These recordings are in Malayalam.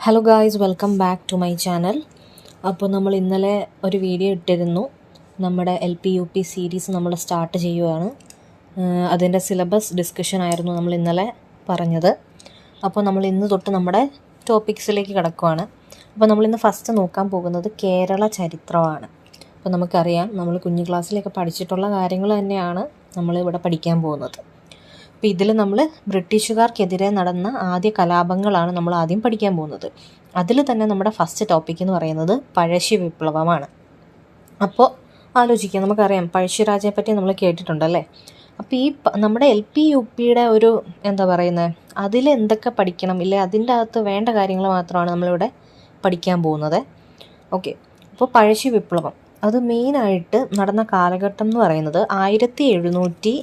Hello guys, welcome back to my channel. അപ്പോൾ നമ്മൾ ഇന്നലെ ഒരു വീഡിയോ ഇട്ടിരുന്നു. നമ്മുടെ LP UP സീരീസ് നമ്മൾ സ്റ്റാർട്ട് ചെയ്യുകയാണ്. അതിൻ്റെ സിലബസ് ഡിസ്കഷൻ ആയിരുന്നു നമ്മൾ ഇന്നലെ പറഞ്ഞത്. അപ്പോൾ നമ്മൾ ഇന്ന് തൊട്ട് നമ്മുടെ ടോപ്പിക്സിലേക്ക് കിടക്കുകയാണ്. അപ്പോൾ നമ്മളിന്ന് ഫസ്റ്റ് നോക്കാൻ പോകുന്നത് കേരള ചരിത്രമാണ്. അപ്പോൾ നമുക്കറിയാം, നമ്മൾ കുഞ്ഞു ക്ലാസ്സിലൊക്കെ പഠിച്ചിട്ടുള്ള കാര്യങ്ങൾ തന്നെയാണ് നമ്മളിവിടെ പഠിക്കാൻ പോകുന്നത്. അപ്പോൾ ഇതിൽ നമ്മൾ ബ്രിട്ടീഷുകാർക്കെതിരെ നടന്ന ആദ്യ കലാപങ്ങളാണ് നമ്മൾ ആദ്യം പഠിക്കാൻ പോകുന്നത്. അതിൽ തന്നെ നമ്മുടെ ഫസ്റ്റ് ടോപ്പിക് എന്ന് പറയുന്നത് പഴശ്ശി വിപ്ലവമാണ്. അപ്പോൾ ആലോചിക്കുക, നമുക്കറിയാം പഴശ്ശിരാജയെ പറ്റി നമ്മൾ കേട്ടിട്ടുണ്ടല്ലേ. അപ്പോൾ ഈ നമ്മുടെ LP UPയുടെ ഒരു എന്താ പറയുന്നത്, അതിൽ എന്തൊക്കെ പഠിക്കണം, ഇല്ലേ അതിൻ്റെ അകത്ത് വേണ്ട കാര്യങ്ങൾ മാത്രമാണ് നമ്മളിവിടെ പഠിക്കാൻ പോകുന്നത്. ഓക്കെ, അപ്പോൾ പഴശ്ശി വിപ്ലവം അത് മെയിനായിട്ട് നടന്ന കാലഘട്ടം എന്ന് പറയുന്നത് 1793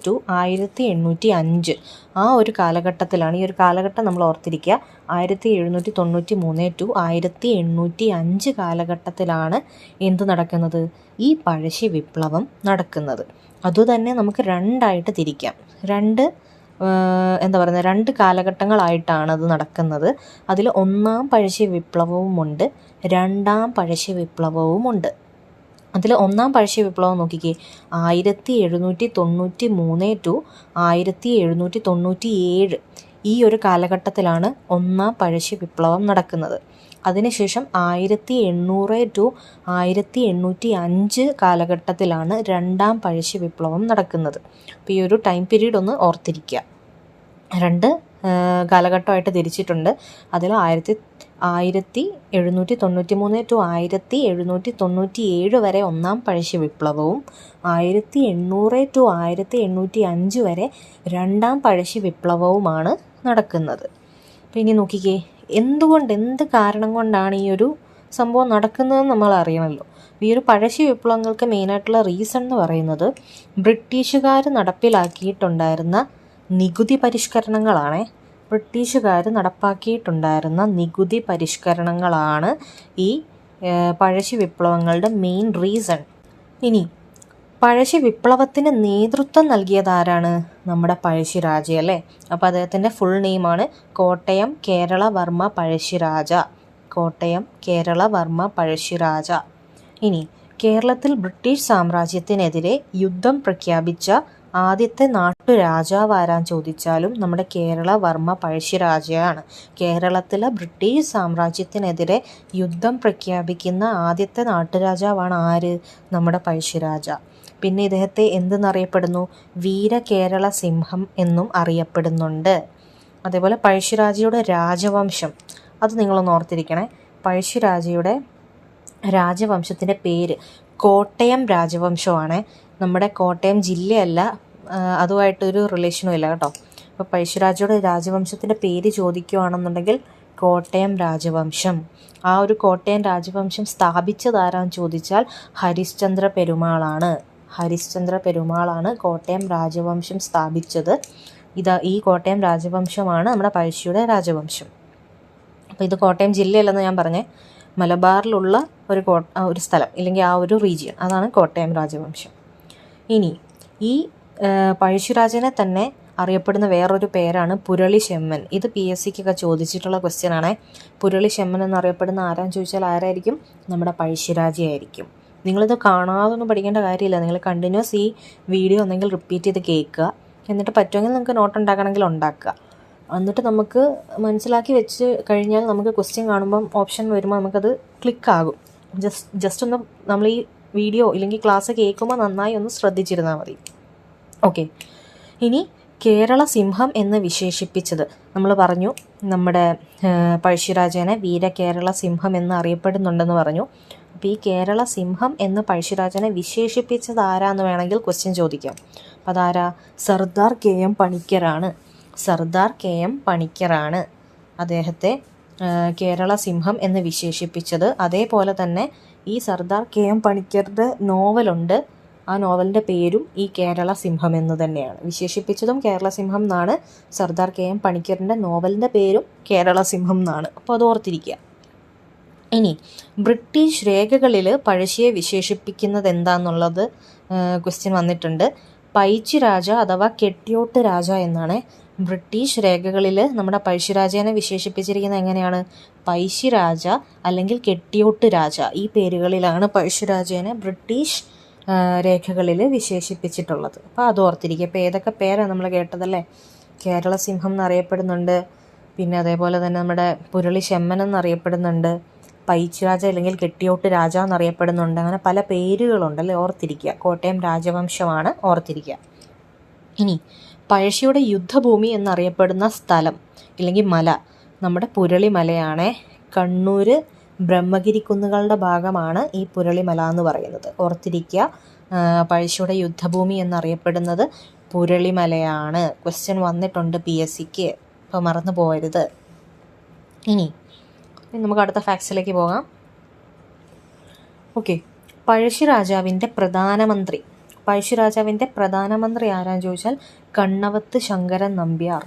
to 1805 ആ ഒരു കാലഘട്ടത്തിലാണ്. ഈ ഒരു കാലഘട്ടം നമ്മൾ ഓർത്തിരിക്കുക. 1793 to 1805 കാലഘട്ടത്തിലാണ് എന്ത് നടക്കുന്നത്, ഈ പഴശ്ശി വിപ്ലവം നടക്കുന്നത്. അതുതന്നെ നമുക്ക് രണ്ടായിട്ട് തിരിക്കാം. രണ്ട് കാലഘട്ടങ്ങളായിട്ടാണ് അത് നടക്കുന്നത്. അതിൽ ഒന്നാം പഴശ്ശി വിപ്ലവവുമുണ്ട്, രണ്ടാം പഴശ്ശി വിപ്ലവവുമുണ്ട്. അതിൽ ഒന്നാം പഴശ്ശി വിപ്ലവം നോക്കിക്കേ, 1793 to 1797 ഈ ഒരു കാലഘട്ടത്തിലാണ് ഒന്നാം പഴശ്ശി വിപ്ലവം നടക്കുന്നത്. അതിനുശേഷം 1800 to 1805 കാലഘട്ടത്തിലാണ് രണ്ടാം പഴശ്ശി വിപ്ലവം നടക്കുന്നത്. അപ്പോൾ ഈ ഒരു ടൈം പീരീഡ് ഒന്ന് ഓർത്തിരിക്കുക. രണ്ട് കാലഘട്ടമായിട്ട് തിരിച്ചിട്ടുണ്ട്. അതിൽ 1793 to 1797 വരെ ഒന്നാം പഴശ്ശി വിപ്ലവവും 1800 to 1805 വരെ രണ്ടാം പഴശ്ശി വിപ്ലവവുമാണ് നടക്കുന്നത്. അപ്പോൾ ഇനി നോക്കിക്കേ, എന്ത് കാരണം കൊണ്ടാണ് ഈ ഒരു സംഭവം നടക്കുന്നതെന്ന് നമ്മൾ അറിയണമല്ലോ. ഈ ഒരു പഴശ്ശി വിപ്ലവങ്ങൾക്ക് മെയിനായിട്ടുള്ള റീസൺ എന്ന് പറയുന്നത് ബ്രിട്ടീഷുകാർ നടപ്പിലാക്കിയിട്ടുണ്ടായിരുന്ന നികുതി പരിഷ്കരണങ്ങളാണ്. ബ്രിട്ടീഷുകാർ നടപ്പാക്കിയിട്ടുണ്ടായിരുന്ന നികുതി പരിഷ്കരണങ്ങളാണ് ഈ പഴശ്ശി വിപ്ലവങ്ങളുടെ മെയിൻ റീസൺ. ഇനി പഴശ്ശി വിപ്ലവത്തിന് നേതൃത്വം നൽകിയത് ആരാണ്? നമ്മുടെ പഴശ്ശിരാജ അല്ലേ. അപ്പോൾ അദ്ദേഹത്തിൻ്റെ ഫുൾ നെയിമാണ് കോട്ടയം കേരളവർമ്മ പഴശ്ശിരാജ. കോട്ടയം കേരളവർമ്മ പഴശ്ശിരാജ. ഇനി കേരളത്തിൽ ബ്രിട്ടീഷ് സാമ്രാജ്യത്തിനെതിരെ യുദ്ധം പ്രഖ്യാപിച്ച ആദ്യത്തെ നാട്ടുരാജാവ് ആരാൻ ചോദിച്ചാലും നമ്മുടെ കേരളവർമ്മ പഴശ്ശിരാജയാണ്. കേരളത്തിലെ ബ്രിട്ടീഷ് സാമ്രാജ്യത്തിനെതിരെ യുദ്ധം പ്രഖ്യാപിക്കുന്ന ആദ്യത്തെ നാട്ടുരാജാവാണ് ആര്? നമ്മുടെ പഴശ്ശിരാജ. പിന്നെ ഇദ്ദേഹത്തെ എന്തെന്നറിയപ്പെടുന്നു? വീരകേരള സിംഹം എന്നും അറിയപ്പെടുന്നുണ്ട്. അതേപോലെ പഴശ്ശിരാജയുടെ രാജവംശം അത് നിങ്ങളൊന്ന് ഓർത്തിരിക്കണേ. പഴശ്ശിരാജയുടെ രാജവംശത്തിൻ്റെ പേര് കോട്ടയം രാജവംശമാണ്. നമ്മുടെ കോട്ടയം ജില്ലയല്ല, അതുമായിട്ടൊരു റിലേഷനും ഇല്ല കേട്ടോ. അപ്പോൾ പഴശ്ശിരാജയുടെ രാജവംശത്തിൻ്റെ പേര് ചോദിക്കുകയാണെന്നുണ്ടെങ്കിൽ കോട്ടയം രാജവംശം. ആ ഒരു കോട്ടയം രാജവംശം സ്ഥാപിച്ചത് ആരാന്ന് ചോദിച്ചാൽ ഹരിശ്ചന്ദ്ര പെരുമാളാണ്. ഹരിശ്ചന്ദ്ര പെരുമാളാണ് കോട്ടയം രാജവംശം സ്ഥാപിച്ചത്. ഈ കോട്ടയം രാജവംശമാണ് നമ്മുടെ പഴശ്ശിയുടെ രാജവംശം. അപ്പോൾ ഇത് കോട്ടയം ജില്ലയല്ലെന്ന് ഞാൻ പറഞ്ഞേ, മലബാറിലുള്ള ഒരു സ്ഥലം ഇല്ലെങ്കിൽ ആ ഒരു റീജിയൻ, അതാണ് കോട്ടയം രാജവംശം. ഇനി ഈ പഴശ്ശിരാജനെ തന്നെ അറിയപ്പെടുന്ന വേറൊരു പേരാണ് പുരളിശെമ്മൻ. ഇത് PSCക്കൊക്കെ ചോദിച്ചിട്ടുള്ള ക്വസ്റ്റ്യൻ ആണ്. പുരളിശെമ്മൻ എന്നറിയപ്പെടുന്ന ആരാന്ന് ചോദിച്ചാൽ ആരായിരിക്കും? നമ്മുടെ പഴശ്ശിരാജയായിരിക്കും. നിങ്ങളിത് കാണാതൊന്നും പഠിക്കേണ്ട കാര്യമില്ല. നിങ്ങൾ കണ്ടിന്യൂസ് ഈ വീഡിയോ ഒന്നെങ്കിൽ റിപ്പീറ്റ് ചെയ്ത് കേൾക്കുക. എന്നിട്ട് പറ്റുമെങ്കിൽ നിങ്ങൾക്ക് നോട്ട് ഉണ്ടാക്കണമെങ്കിൽ ഉണ്ടാക്കുക. എന്നിട്ട് നമുക്ക് മനസ്സിലാക്കി വെച്ച് കഴിഞ്ഞാൽ നമുക്ക് ക്വസ്റ്റ്യൻ കാണുമ്പം ഓപ്ഷൻ വരുമ്പോൾ നമുക്കത് ക്ലിക്കാകും. ജസ്റ്റ് ഒന്ന് നമ്മൾ ഈ വീഡിയോ ഇല്ലെങ്കിൽ ക്ലാസ് കേൾക്കുമ്പോൾ നന്നായി ഒന്ന് ശ്രദ്ധിച്ചിരുന്നാൽ മതി. ഓക്കെ, ഇനി കേരള സിംഹം എന്ന് വിശേഷിപ്പിച്ചത് നമ്മൾ പറഞ്ഞു, നമ്മുടെ പഴശ്ശിരാജനെ വീരകേരള സിംഹം എന്ന് അറിയപ്പെടുന്നുണ്ടെന്ന് പറഞ്ഞു. അപ്പോൾ ഈ കേരള സിംഹം എന്ന് പഴശ്ശിരാജനെ വിശേഷിപ്പിച്ചത് ആരാന്ന് വേണമെങ്കിൽ ക്വസ്റ്റ്യൻ ചോദിക്കാം. അപ്പോൾ അതാരാ? സർദാർ KM പണിക്കരാണ്. സർദാർ KM പണിക്കരാണ് അദ്ദേഹത്തെ കേരള സിംഹം എന്ന് വിശേഷിപ്പിച്ചത്. അതേപോലെ തന്നെ ഈ സർദാർ KM പണിക്കരുടെ നോവലുണ്ട്. ആ നോവലിൻ്റെ പേരും ഈ കേരള സിംഹം എന്ന് തന്നെയാണ്. വിശേഷിപ്പിച്ചതും കേരള സിംഹം എന്നാണ്. സർദാർ KM പണിക്കറിൻ്റെ നോവലിൻ്റെ പേരും കേരള സിംഹം എന്നാണ്. അപ്പോൾ അത് ഓർത്തിരിക്കുക. ഇനി ബ്രിട്ടീഷ് രേഖകളിൽ പഴശ്ശിയെ വിശേഷിപ്പിക്കുന്നത് എന്താണെന്നുള്ളത് ക്വസ്റ്റ്യൻ വന്നിട്ടുണ്ട്. പൈച്ചി രാജ അഥവാ കെട്ടിയോട്ട് രാജ എന്നാണ് ബ്രിട്ടീഷ് രേഖകളിൽ നമ്മുടെ പഴശ്ശിരാജേനെ വിശേഷിപ്പിച്ചിരിക്കുന്നത് എങ്ങനെയാണ്? പഴശ്ശിരാജ അല്ലെങ്കിൽ കെട്ടിയോട്ട് രാജ, ഈ പേരുകളിലാണ് പഴശ്ശിരാജേനെ ബ്രിട്ടീഷ് രേഖകളിൽ വിശേഷിപ്പിച്ചിട്ടുള്ളത്. അപ്പോൾ അത് ഓർത്തിരിക്കുക. ഇപ്പോൾ ഏതൊക്കെ പേരാണ് നമ്മൾ കേട്ടതല്ലേ? കേരള സിംഹം എന്നറിയപ്പെടുന്നുണ്ട്, പിന്നെ അതേപോലെ തന്നെ നമ്മുടെ പുരളി ചെമ്മൻ എന്നറിയപ്പെടുന്നുണ്ട്, പഴശ്ശിരാജ അല്ലെങ്കിൽ കെട്ടിയോട്ട് രാജ എന്നറിയപ്പെടുന്നുണ്ട്. അങ്ങനെ പല പേരുകളുണ്ടല്ലേ, ഓർത്തിരിക്കുക. കോട്ടയം രാജവംശമാണ്, ഓർത്തിരിക്കുക. ഇനി പഴശ്ശിയുടെ യുദ്ധഭൂമി എന്നറിയപ്പെടുന്ന സ്ഥലം അല്ലെങ്കിൽ മല നമ്മുടെ പുരളി മലയാണ്. കണ്ണൂർ ബ്രഹ്മഗിരി കുന്നുകളുടെ ഭാഗമാണ് ഈ പുരളിമല എന്ന് പറയുന്നത്, ഓർത്തിരിക്കുക. പഴശ്ശിയുടെ യുദ്ധഭൂമി എന്നറിയപ്പെടുന്നത് പുരളിമലയാണ്. ക്വസ്റ്റ്യൻ വന്നിട്ടുണ്ട് PSCക്ക്, അപ്പോൾ മറന്നു പോകരുത്. ഇനി നമുക്ക് അടുത്ത ഫാക്ട്സിലേക്ക് പോകാം. ഓക്കെ, പഴശ്ശിരാജാവിൻ്റെ പ്രധാനമന്ത്രി ആരാന്ന് ചോദിച്ചാൽ കണ്ണവത്ത് ശങ്കരൻ നമ്പ്യാർ.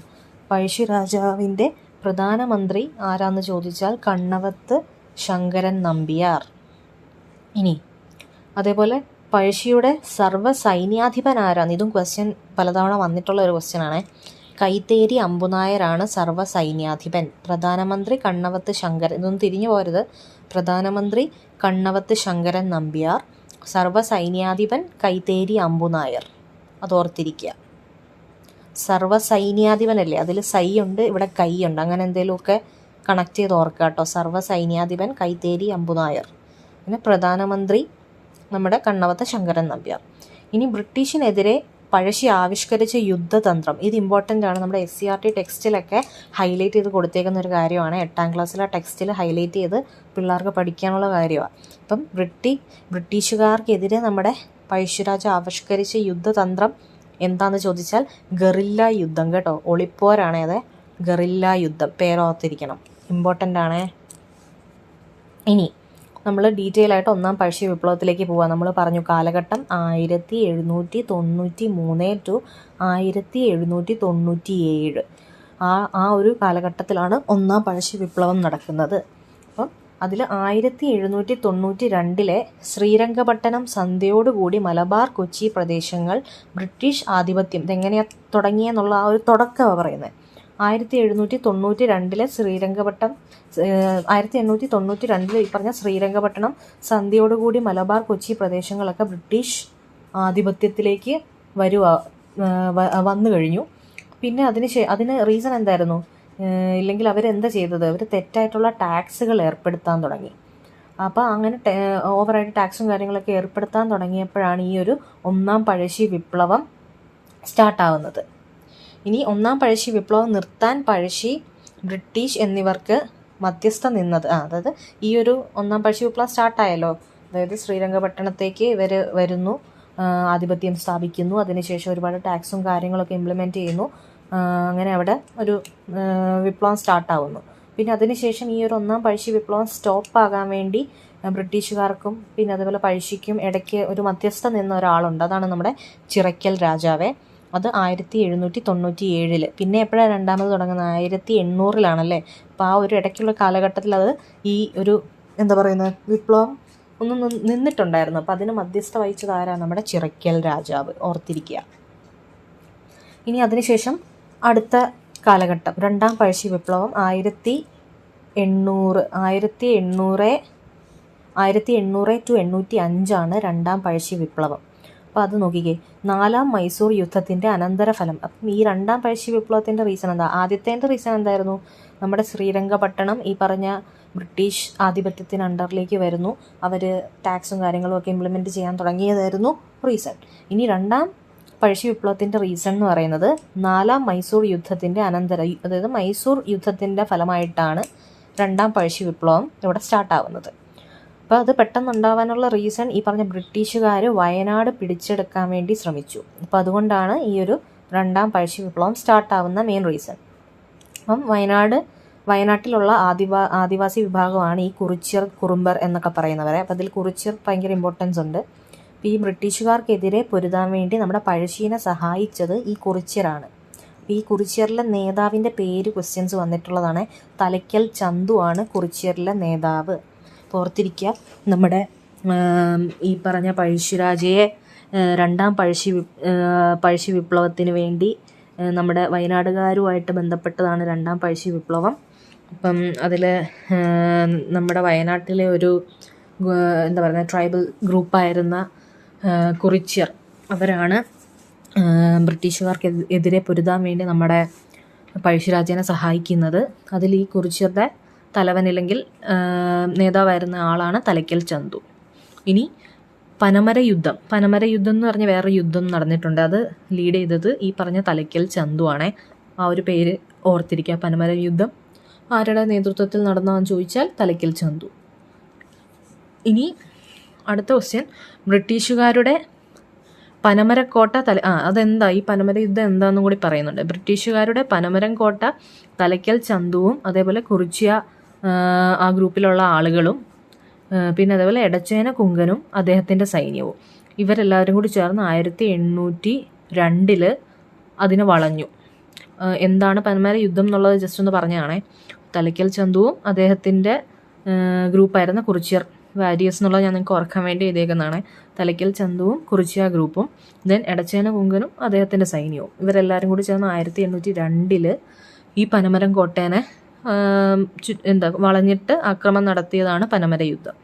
പഴശ്ശിരാജാവിൻ്റെ പ്രധാനമന്ത്രി ആരാന്ന് ചോദിച്ചാൽ കണ്ണവത്ത് ശങ്കരൻ നമ്പ്യാർ. ഇനി അതേപോലെ പഴശ്ശിയുടെ സർവ്വ സൈന്യാധിപൻ ആരാന്ന്? ഇതും ക്വസ്റ്റ്യൻ പലതവണ വന്നിട്ടുള്ള ഒരു ക്വസ്റ്റ്യനാണ്. കൈതേരി അമ്പുനായരാണ് സർവ്വ സൈന്യാധിപൻ. പ്രധാനമന്ത്രി കണ്ണവത്ത് ശങ്കരൻ, ഇതൊന്നും തിരിഞ്ഞു പോരുത്. പ്രധാനമന്ത്രി കണ്ണവത്ത് ശങ്കരൻ നമ്പ്യാർ, സർവ്വ സൈന്യാധിപൻ കൈതേരി അമ്പുനായർ. അതോർത്തിരിക്കുക. സർവ്വ സൈന്യാധിപനല്ലേ, അതിൽ സൈ ഉണ്ട്, ഇവിടെ കൈ ഉണ്ട്, അങ്ങനെ എന്തെങ്കിലുമൊക്കെ കണക്ട് ചെയ്ത് ഓർക്കുക കേട്ടോ. സർവ്വ സൈന്യാധിപൻ കൈതേരി അമ്പുനായർ, പിന്നെ പ്രധാനമന്ത്രി നമ്മുടെ കണ്ണവത്ത് ശങ്കരൻ നമ്പ്യാർ. ഇനി ബ്രിട്ടീഷിനെതിരെ പഴശ്ശി ആവിഷ്കരിച്ച യുദ്ധതന്ത്രം, ഇത് ഇമ്പോർട്ടൻ്റ് ആണ്. നമ്മുടെ SCERT ടെക്സ്റ്റിലൊക്കെ ഹൈലൈറ്റ് ചെയ്ത് കൊടുത്തേക്കുന്ന ഒരു കാര്യമാണ്. 8ാം ക്ലാസ്സിലെ ടെക്സ്റ്റിൽ ഹൈലൈറ്റ് ചെയ്ത് പിള്ളേർക്ക് പഠിക്കാനുള്ള കാര്യമാണ്. അപ്പം ബ്രിട്ടീഷുകാർക്കെതിരെ നമ്മുടെ പഴശ്ശിരാജ ആവിഷ്കരിച്ച യുദ്ധതന്ത്രം എന്താണെന്ന് ചോദിച്ചാൽ ഗറില്ല യുദ്ധം കേട്ടോ. ഒളിപ്പോരാണേ, അതെ, ഗറില്ല യുദ്ധം, പേരോർത്തിരിക്കണം, ഇമ്പോർട്ടൻ്റ് ആണേ. ഇനി നമ്മൾ ഡീറ്റെയിൽ ആയിട്ട് 1ാം പഴശ്ശി വിപ്ലവത്തിലേക്ക് പോവാം. നമ്മൾ പറഞ്ഞു കാലഘട്ടം 1793 to 1797. ആ ഒരു കാലഘട്ടത്തിലാണ് 1ാം പഴശ്ശി വിപ്ലവം നടക്കുന്നത്. അപ്പം അതിൽ 1792 ശ്രീരംഗപട്ടണം സന്ധ്യയോടുകൂടി മലബാർ കൊച്ചി പ്രദേശങ്ങൾ ബ്രിട്ടീഷ് ആധിപത്യം, ഇതെങ്ങനെയാണ് തുടങ്ങിയെന്നുള്ള ആ ഒരു തുടക്കമാണ് പറയുന്നത്. 1792 ശ്രീരംഗപട്ടണം 1892 ഈ പറഞ്ഞ ശ്രീരംഗപട്ടണം സന്ധ്യയോടുകൂടി മലബാർ കൊച്ചി പ്രദേശങ്ങളൊക്കെ ബ്രിട്ടീഷ് ആധിപത്യത്തിലേക്ക് വന്നു കഴിഞ്ഞു. പിന്നെ അതിന് റീസൺ എന്തായിരുന്നു? ഇല്ലെങ്കിൽ അവരെന്താ ചെയ്തത്? അവർ തെറ്റായിട്ടുള്ള ടാക്സുകൾ ഏർപ്പെടുത്താൻ തുടങ്ങി. അപ്പോൾ അങ്ങനെ ഓവറായിട്ട് ടാക്സും കാര്യങ്ങളൊക്കെ ഏർപ്പെടുത്താൻ തുടങ്ങിയപ്പോഴാണ് ഈ ഒരു 1ാം പഴശ്ശി വിപ്ലവം സ്റ്റാർട്ടാവുന്നത്. ഇനി 1ാം പഴശ്ശി വിപ്ലവം നിർത്താൻ പഴശ്ശി, ബ്രിട്ടീഷ് എന്നിവർക്ക് മധ്യസ്ഥ നിന്നത്, അതായത് ഈ ഒരു 1ാം പഴശ്ശി വിപ്ലവം സ്റ്റാർട്ടായല്ലോ, അതായത് ശ്രീരംഗപട്ടണത്തേക്ക് ഇവർ വരുന്നു, ആധിപത്യം സ്ഥാപിക്കുന്നു, അതിനുശേഷം ഒരുപാട് ടാക്സും കാര്യങ്ങളൊക്കെ ഇംപ്ലിമെൻറ്റ് ചെയ്യുന്നു, അങ്ങനെ അവിടെ ഒരു വിപ്ലവം സ്റ്റാർട്ടാവുന്നു. പിന്നെ അതിനുശേഷം ഈ ഒരു 1ാം പഴശ്ശി വിപ്ലവം സ്റ്റോപ്പാകാൻ വേണ്ടി ബ്രിട്ടീഷുകാർക്കും പിന്നെ അതേപോലെ പഴശ്ശിക്കും ഇടയ്ക്ക് ഒരു മധ്യസ്ഥ നിന്ന ഒരാളുണ്ട്, അതാണ് നമ്മുടെ ചിറയ്ക്കൽ രാജാവേ. അത് 1797. പിന്നെ എപ്പോഴാണ് രണ്ടാമത് തുടങ്ങുന്നത്? 1800 അപ്പോൾ ആ ഒരു ഇടയ്ക്കുള്ള കാലഘട്ടത്തിൽ അത് ഈ ഒരു എന്താ പറയുന്നത് വിപ്ലവം ഒന്ന് നിന്നിട്ടുണ്ടായിരുന്നു. അപ്പോൾ അതിന് മധ്യസ്ഥ വഹിച്ചത് ആരാണ്? നമ്മുടെ ചിറയ്ക്കൽ രാജാവ്, ഓർത്തിരിക്കുക. ഇനി അതിനുശേഷം അടുത്ത കാലഘട്ടം 2ാം പഴശ്ശി വിപ്ലവം 1800 to 1805 2ാം പഴശ്ശി വിപ്ലവം. അപ്പോൾ അത് നോക്കിക്കേ, 4ാം മൈസൂർ യുദ്ധത്തിൻ്റെ അനന്തരഫലം. അപ്പം ഈ 2ാം പഴശ്ശി വിപ്ലവത്തിൻ്റെ റീസൺ എന്താ? ആദ്യത്തേൻ്റെ റീസൺ എന്തായിരുന്നു? നമ്മുടെ ശ്രീരംഗപട്ടണം ഈ പറഞ്ഞ ബ്രിട്ടീഷ് ആധിപത്യത്തിന് അണ്ടറിലേക്ക് വരുന്നു, അവർ ടാക്സും കാര്യങ്ങളും ഒക്കെ ഇംപ്ലിമെൻറ്റ് ചെയ്യാൻ തുടങ്ങിയതായിരുന്നു റീസൺ. ഇനി 2ാം പഴശ്ശി വിപ്ലവത്തിൻ്റെ റീസൺ എന്ന് പറയുന്നത് 4ാം മൈസൂർ യുദ്ധത്തിൻ്റെ അതായത് മൈസൂർ യുദ്ധത്തിൻ്റെ ഫലമായിട്ടാണ് 2ാം പഴശ്ശി വിപ്ലവം ഇവിടെ സ്റ്റാർട്ടാവുന്നത്. അപ്പോൾ അത് പെട്ടെന്നുണ്ടാവാനുള്ള റീസൺ ഈ പറഞ്ഞ ബ്രിട്ടീഷുകാർ വയനാട് പിടിച്ചെടുക്കാൻ വേണ്ടി ശ്രമിച്ചു. അപ്പോൾ അതുകൊണ്ടാണ് ഈ ഒരു 2ാം പഴശ്ശി വിപ്ലവം സ്റ്റാർട്ടാവുന്ന മെയിൻ റീസൺ. അപ്പം വയനാട്ടിലുള്ള ആദിവാസി വിഭാഗമാണ് ഈ കുറിച്യർ, കുറുമ്പർ എന്നൊക്കെ പറയുന്നവരെ. അപ്പോൾ അതിൽ കുറിച്യർ ഭയങ്കര ഇമ്പോർട്ടൻസ് ഉണ്ട്. അപ്പോൾ ഈ ബ്രിട്ടീഷുകാർക്കെതിരെ പൊരുതാൻ വേണ്ടി നമ്മുടെ പഴശ്ശീനെ സഹായിച്ചത് ഈ കുറിച്യരാണ്. ഈ കുറിച്യറിലെ നേതാവിൻ്റെ പേര് ക്വസ്റ്റ്യൻസ് വന്നിട്ടുള്ളതാണ്. തലയ്ക്കൽ ചന്തു ആണ് കുറിച്യറിലെ നേതാവ്. ഓർത്തിരിക്കുക, നമ്മുടെ ഈ പറഞ്ഞ പഴശ്ശിരാജയെ 2ാം പഴശ്ശി വിപ്ലവത്തിന് വേണ്ടി നമ്മുടെ വയനാടുകാരുമായിട്ട് ബന്ധപ്പെട്ടതാണ് രണ്ടാം പഴശ്ശി വിപ്ലവം. അപ്പം അതിൽ നമ്മുടെ വയനാട്ടിലെ ഒരു എന്താ പറയുക ട്രൈബൽ ഗ്രൂപ്പായിരുന്ന കുറിച്യർ അവരാണ് ബ്രിട്ടീഷുകാർക്ക് എതിരെ പൊരുതാൻ വേണ്ടി നമ്മുടെ പഴശ്ശിരാജേനെ സഹായിക്കുന്നത്. അതിൽ ഈ കുറിച്യരുടെ തലവനില്ലെങ്കിൽ നേതാവായിരുന്ന ആളാണ് തലയ്ക്കൽ ചന്തു. ഇനി പനമര യുദ്ധം എന്ന് പറഞ്ഞ വേറെ യുദ്ധം നടന്നിട്ടുണ്ട്. അത് ലീഡ് ചെയ്തത് ഈ പറഞ്ഞ തലയ്ക്കൽ ചന്തു ആണേ. ആ ഒരു പേര് ഓർത്തിരിക്കുക. പനമര യുദ്ധം ആരുടെ നേതൃത്വത്തിൽ നടന്നതെന്ന് ചോദിച്ചാൽ തലയ്ക്കൽ ചന്തു. ഇനി അടുത്ത ക്വസ്റ്റ്യൻ, ബ്രിട്ടീഷുകാരുടെ പനമരക്കോട്ട അതെന്താ, ഈ പനമര യുദ്ധം എന്താണെന്നും കൂടി പറയുന്നുണ്ട്. ബ്രിട്ടീഷുകാരുടെ പനമരം കോട്ട തലയ്ക്കൽ ചന്തുവും അതേപോലെ കുറിച്യ ആ ഗ്രൂപ്പിലുള്ള ആളുകളും പിന്നെ അതേപോലെ എടച്ചേന കുങ്കനും അദ്ദേഹത്തിൻ്റെ സൈന്യവും ഇവരെല്ലാവരും കൂടി ചേർന്ന് 1802 അതിനെ വളഞ്ഞു. എന്താണ് പനമര യുദ്ധം എന്നുള്ളത് ജസ്റ്റ് ഒന്ന് പറഞ്ഞാണേ. തലയ്ക്കൽ ചന്തുവും അദ്ദേഹത്തിൻ്റെ ഗ്രൂപ്പായിരുന്ന കുറിച്യർ വാരിയേഴ്സ് എന്നുള്ളത് ഞാൻ നിങ്ങൾക്ക് ഓർക്കാൻ വേണ്ടി എഴുതിയേക്കുന്നതാണ്. തലയ്ക്കൽ ചന്തുവും കുറിച്യ ഗ്രൂപ്പും ദെൻ എടച്ചേന കുങ്കനും അദ്ദേഹത്തിൻ്റെ സൈന്യവും ഇവരെല്ലാവരും കൂടി ചേർന്ന് 1802 ഈ പനമരം കോട്ടേനെ വളഞ്ഞിട്ട് ആക്രമണം നടത്തിയതാണ് പനമര യുദ്ധം.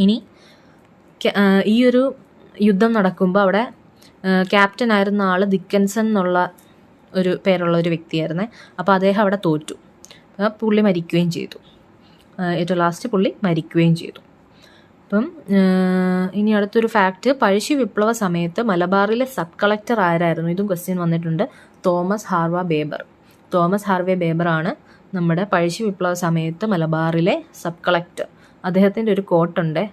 ഇനി ഈ ഒരു യുദ്ധം നടക്കുമ്പോൾ അവിടെ ക്യാപ്റ്റൻ ആയിരുന്ന ആൾ ദിക്കൻസൺ എന്നുള്ള ഒരു പേരുള്ള ഒരു വ്യക്തിയായിരുന്നേ. അപ്പോൾ അദ്ദേഹം അവിടെ തോറ്റു. പുള്ളി മരിക്കുകയും ചെയ്തു. ഏറ്റവും ലാസ്റ്റ് പുള്ളി മരിക്കുകയും ചെയ്തു. അപ്പം ഇനി അടുത്തൊരു ഫാക്റ്റ്, പഴശ്ശി വിപ്ലവ സമയത്ത് മലബാറിലെ സബ് കളക്ടർ ആരായിരുന്നു? ഇതും ക്വസ്റ്റ്യൻ വന്നിട്ടുണ്ട്. തോമസ് ഹാർവേ ബേബറാണ് നമ്മുടെ പഴശ്ശി വിപ്ലവ സമയത്ത് മലബാറിലെ സബ് കളക്ടർ. അദ്ദേഹത്തിൻ്റെ ഒരു കോട്ടുണ്ട്,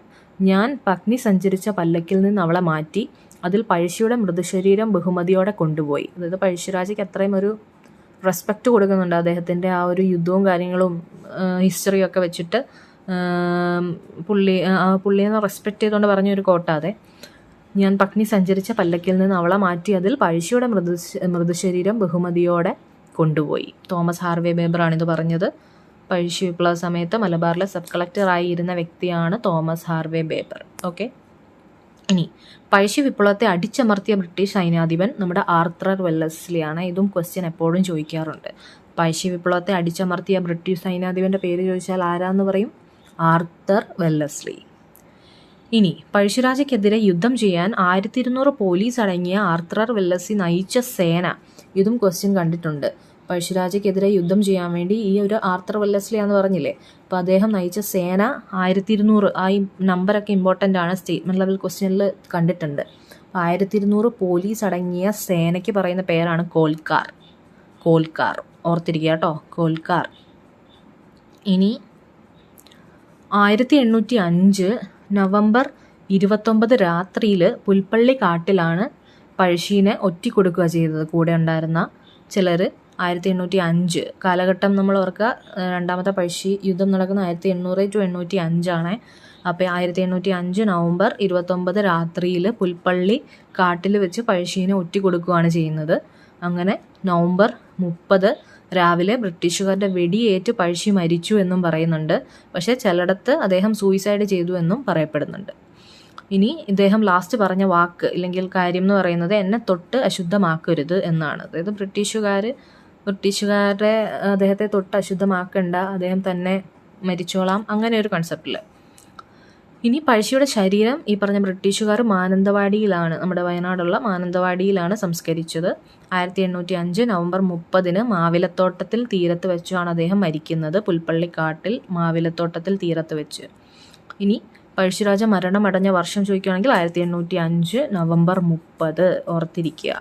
ഞാൻ പത്നി സഞ്ചരിച്ച പല്ലക്കിൽ നിന്ന് അവളെ മാറ്റി അതിൽ പഴശ്ശിയുടെ മൃതശരീരം ബഹുമതിയോടെ കൊണ്ടുപോയി. അതായത് പഴശ്ശിരാജയ്ക്ക് അത്രയും ഒരു റെസ്പെക്റ്റ് കൊടുക്കുന്നുണ്ട്. അദ്ദേഹത്തിൻ്റെ ആ ഒരു യുദ്ധവും കാര്യങ്ങളും ഹിസ്റ്ററിയൊക്കെ വെച്ചിട്ട് പുള്ളിയെ റെസ്പെക്റ്റ് ചെയ്തുകൊണ്ട് പറഞ്ഞൊരു കോട്ട അതെ. ഞാൻ പത്നി സഞ്ചരിച്ച പല്ലക്കിൽ നിന്ന് അവളെ മാറ്റി അതിൽ പഴശ്ശിയുടെ മൃതശരീരം ബഹുമതിയോടെ കൊണ്ടുപോയി. തോമസ് ഹാർവേ ബേബറാണിത് പറഞ്ഞത്. പഴശ്ശി വിപ്ലവ സമയത്ത് മലബാറിലെ സബ് കളക്ടറായി ഇരുന്ന വ്യക്തിയാണ് തോമസ് ഹാർവേ ബേബർ. ഓക്കെ. ഇനി പഴശ്ശി വിപ്ലവത്തെ അടിച്ചമർത്തിയ ബ്രിട്ടീഷ് സൈന്യാധിപൻ നമ്മുടെ ആർത്രർ വെല്ലസ്ലിയാണ്. ഇതും ക്വസ്റ്റ്യൻ എപ്പോഴും ചോദിക്കാറുണ്ട്. പഴശ്ശി വിപ്ലവത്തെ അടിച്ചമർത്തിയ ബ്രിട്ടീഷ് സൈന്യാധിപൻ്റെ പേര് ചോദിച്ചാൽ ആരാന്ന് പറയും? Arthur Wellesley. ഇനി പഴശ്ശിരാജയ്ക്കെതിരെ യുദ്ധം ചെയ്യാൻ 1200 പോലീസ് അടങ്ങിയ ആർത്രർ വെല്ലസ്ലി നയിച്ച സേന. ഇതും ക്വസ്റ്റ്യൻ കണ്ടിട്ടുണ്ട്. പഴശ്ശിരാജയ്ക്കെതിരെ യുദ്ധം ചെയ്യാൻ വേണ്ടി ഈ ഒരു ആർത്തർ വെല്ലസ്ലി ആണെന്ന് പറഞ്ഞില്ലേ, അപ്പോൾ അദ്ദേഹം നയിച്ച സേന 1200. ആ ഈ നമ്പറൊക്കെ ഇമ്പോർട്ടൻ്റ് ആണ്, സ്റ്റേറ്റ്മെൻറ്റ് ലെവൽ ക്വസ്റ്റ്യനിൽ കണ്ടിട്ടുണ്ട്. 1200 പോലീസ് അടങ്ങിയ സേനയ്ക്ക് പറയുന്ന പേരാണ് കോൽക്കാർ. ഓർത്തിരിക്കുക കേട്ടോ, കോൽക്കാർ. ഇനി 1805 നവംബർ 29 രാത്രിയിൽ പുൽപ്പള്ളി കാട്ടിലാണ് പഴശ്ശീനെ ഒറ്റിക്കൊടുക്കുക ചെയ്തത്. കൂടെ ഉണ്ടായിരുന്ന ചിലർ 1805 കാലഘട്ടം നമ്മൾ ഓർക്കുക. രണ്ടാമത്തെ പഴശ്ശി യുദ്ധം നടക്കുന്ന 1800 to 1805 അപ്പോൾ 1805 നവംബർ 29 രാത്രിയിൽ പുൽപ്പള്ളി കാട്ടിൽ വെച്ച് പഴശ്ശീനെ ഒറ്റിക്കൊടുക്കുകയാണ് ചെയ്യുന്നത്. അങ്ങനെ നവംബർ 30 രാവിലെ ബ്രിട്ടീഷുകാരുടെ വെടിയേറ്റ് പഴശ്ശി മരിച്ചു എന്നും പറയുന്നുണ്ട്. പക്ഷേ ചിലയിടത്ത് അദ്ദേഹം സൂയിസൈഡ് ചെയ്തു എന്നും പറയപ്പെടുന്നുണ്ട്. ഇനി ഇദ്ദേഹം ലാസ്റ്റ് പറഞ്ഞ വാക്ക് ഇല്ലെങ്കിൽ കാര്യം എന്ന് പറയുന്നത് എന്നെ തൊട്ട് അശുദ്ധമാക്കരുത് എന്നാണ്. അതായത് ബ്രിട്ടീഷുകാരുടെ അദ്ദേഹത്തെ തൊട്ട് അശുദ്ധമാക്കണ്ട, അദ്ദേഹം തന്നെ മരിച്ചോളാം, അങ്ങനെ ഒരു കൺസെപ്റ്റിൽ. ഇനി പഴശ്ശിയുടെ ശരീരം ഈ പറഞ്ഞ ബ്രിട്ടീഷുകാർ മാനന്തവാടിയിലാണ്, നമ്മുടെ വയനാടുള്ള മാനന്തവാടിയിലാണ് സംസ്കരിച്ചത്. 1805 നവംബർ 30 മാവിലത്തോട്ടത്തിൽ തീരത്ത് വെച്ചാണ് അദ്ദേഹം മരിക്കുന്നത്. പുൽപ്പള്ളിക്കാട്ടിൽ മാവിലത്തോട്ടത്തിൽ തീരത്ത് വെച്ച്. ഇനി പഴശ്ശിരാജ മരണമടഞ്ഞ വർഷം ചോദിക്കുകയാണെങ്കിൽ 1805 നവംബർ 30 ഓർത്തിരിക്കുക.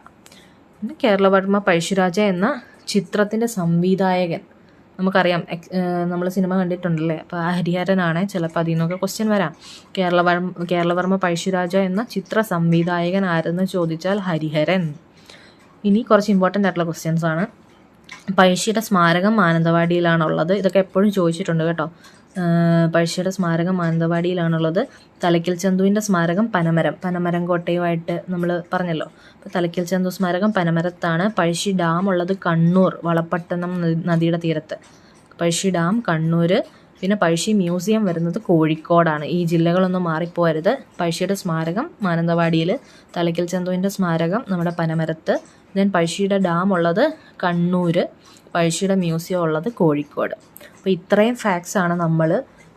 പിന്നെ കേരളവർമ്മ പഴശ്ശിരാജ എന്ന ചിത്രത്തിൻ്റെ സംവിധായകൻ നമുക്കറിയാം, നമ്മൾ സിനിമ കണ്ടിട്ടുണ്ടല്ലേ, അപ്പോൾ ഹരിഹരനാണ്. ചിലപ്പോൾ അതിൽ നിന്നൊക്കെ ക്വസ്റ്റ്യൻ വരാം. കേരളവർമ്മ പഴശ്ശിരാജ എന്ന ചിത്ര സംവിധായകൻ ആരെന്ന് ചോദിച്ചാൽ ഹരിഹരൻ. ഇനി കുറച്ച് ഇമ്പോർട്ടൻ്റ് ആയിട്ടുള്ള ക്വസ്റ്റ്യൻസ് ആണ്. പഴശ്ശിയുടെ സ്മാരകം മാനന്തവാടിയിലാണുള്ളത്. ഇതൊക്കെ എപ്പോഴും ചോദിച്ചിട്ടുണ്ട് കേട്ടോ. പഴശ്ശിയുടെ സ്മാരകം മാനന്തവാടിയിലാണുള്ളത്. തലയ്ക്കൽ ചന്തുവിൻ്റെ സ്മാരകം പനമരം കോട്ടയുമായിട്ട് നമ്മൾ പറഞ്ഞല്ലോ. അപ്പോൾ തലയ്ക്കൽ ചന്തു സ്മാരകം പനമരത്താണ്. പഴശ്ശി ഡാം ഉള്ളത് കണ്ണൂർ വളപട്ടണം നദിയുടെ തീരത്ത്. പഴശ്ശി ഡാം കണ്ണൂർ. പിന്നെ പഴശ്ശി മ്യൂസിയം വരുന്നത് കോഴിക്കോടാണ്. ഈ ജില്ലകളൊന്നും മാറിപ്പോരുത്. പഴശ്ശിയുടെ സ്മാരകം മാനന്തവാടിയിൽ, തലയ്ക്കൽ ചന്തുവിൻ്റെ സ്മാരകം നമ്മുടെ പനമരത്ത്, ദെൻ പഴശ്ശിയുടെ ഡാം ഉള്ളത് കണ്ണൂർ, പഴശ്ശിയുടെ മ്യൂസിയം ഉള്ളത് കോഴിക്കോട്. അപ്പോൾ ഇത്രയും ഫാക്ട്സാണ് നമ്മൾ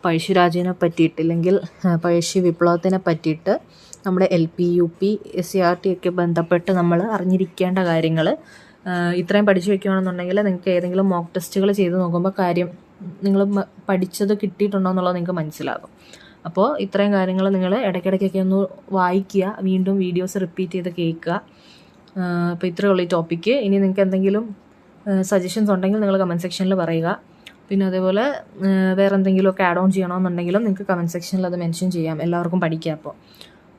പഴശ്ശിരാജയെ പറ്റിയിട്ട് അല്ലെങ്കിൽ പഴശ്ശി വിപ്ലവത്തിനെ പറ്റിയിട്ട് നമ്മുടെ LP UP SCRT ഒക്കെ ബന്ധപ്പെട്ട് നമ്മൾ അറിഞ്ഞിരിക്കേണ്ട കാര്യങ്ങൾ. ഇത്രയും പഠിച്ചു വയ്ക്കുകയാണെന്നുണ്ടെങ്കിൽ നിങ്ങൾക്ക് ഏതെങ്കിലും മോക്ക് ടെസ്റ്റുകൾ ചെയ്ത് നോക്കുമ്പോൾ കാര്യം നിങ്ങൾ പഠിച്ചത് കിട്ടിയിട്ടുണ്ടോ എന്നുള്ളത് നിങ്ങൾക്ക് മനസ്സിലാകും. അപ്പോൾ ഇത്രയും കാര്യങ്ങൾ നിങ്ങൾ ഇടയ്ക്കിടയ്ക്കൊക്കെ ഒന്ന് വായിക്കുക, വീണ്ടും വീഡിയോസ് റിപ്പീറ്റ് ചെയ്ത് കേൾക്കുക. അപ്പോൾ ഇത്രയേ ഉള്ളൂ ഈ ടോപ്പിക്ക്. ഇനി നിങ്ങൾക്ക് എന്തെങ്കിലും സജഷൻസ് ഉണ്ടെങ്കിൽ നിങ്ങൾ കമൻറ്റ് സെക്ഷനിൽ പറയുക. പിന്നെ അതേപോലെ വേറെ എന്തെങ്കിലുമൊക്കെ ആഡ് ഓൺ ചെയ്യണമെന്നുണ്ടെങ്കിലും നിങ്ങൾക്ക് കമൻറ്റ് സെക്ഷനിൽ അത് മെൻഷൻ ചെയ്യാം. എല്ലാവർക്കും പഠിക്കാം.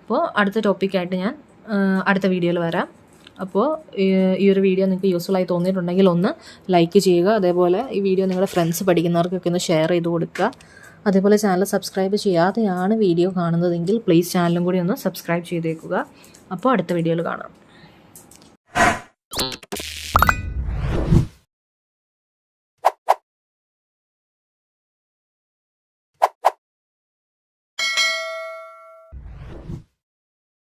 അപ്പോൾ അടുത്ത ടോപ്പിക്കായിട്ട് ഞാൻ അടുത്ത വീഡിയോയിൽ വരാം. അപ്പോൾ ഈ ഒരു വീഡിയോ നിങ്ങൾക്ക് യൂസ്ഫുൾ ആയി തോന്നിയിട്ടുണ്ടെങ്കിൽ ഒന്ന് ലൈക്ക് ചെയ്യുക. അതേപോലെ ഈ വീഡിയോ നിങ്ങളുടെ ഫ്രണ്ട്സ് പഠിക്കുന്നവർക്കൊക്കെ ഒന്ന് ഷെയർ ചെയ്ത് കൊടുക്കുക. അതേപോലെ ചാനൽ സബ്സ്ക്രൈബ് ചെയ്യാതെയാണ് വീഡിയോ കാണുന്നതെങ്കിൽ പ്ലീസ് ചാനലും കൂടി ഒന്ന് സബ്സ്ക്രൈബ് ചെയ്തേക്കുക. അപ്പോൾ അടുത്ത വീഡിയോയിൽ കാണാം.